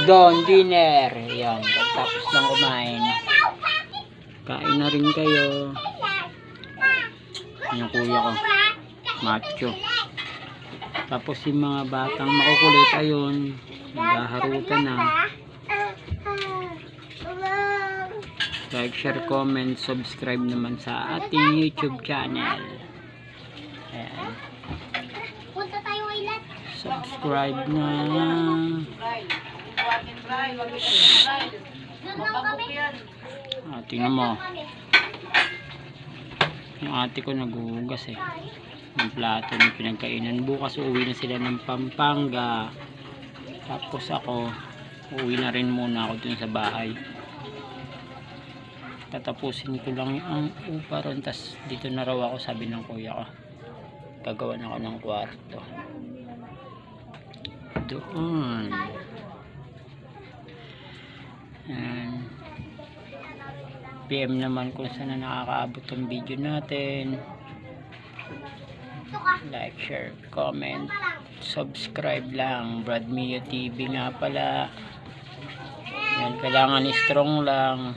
Don dinner. Yan, tapos lang kumain. Kain na rin kayo. Yung kuya ko, macho. Tapos yung mga batang makukulit, ayun, naghaharutan na. Like, share, comment, subscribe naman sa ating YouTube channel. Ayan. Subscribe na. Tingnan mo. Yung ate ko naguhugas ng plato ng pinagkainan. Bukas uuwi na sila ng Pampanga. Tapos ako, uuwi na rin muna ako dun sa bahay. Tatapusin ko lang ang upa ron. Tas dito na raw ako, sabi ng kuya ko. Gagawan ako ng kwarto. Doon. And PM naman kung saan na nakakaabot ang video natin. Like, share, comment, subscribe lang. Brad Mio TV nga pala. Yan, kailangan strong lang.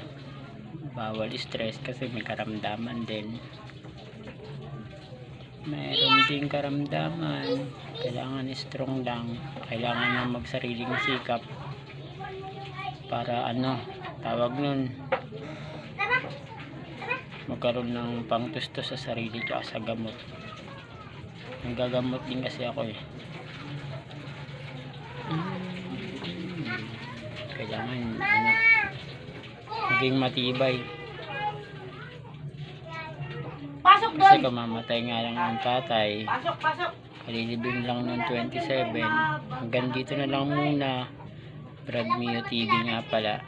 Bawal stress kasi may karamdaman din. Meron din karamdaman. Kailangan strong lang. Kailangan na magsariling sikap para tawag nun, magkaroon ng pangtusto sa sarili at sa gamot. Nagagamot din kasi ako kailangan maging matibay kasi kamamatay nga lang ng tatay. Kalilibing lang ng 27. Hanggang dito na lang muna. Brad Mio TV nga pala.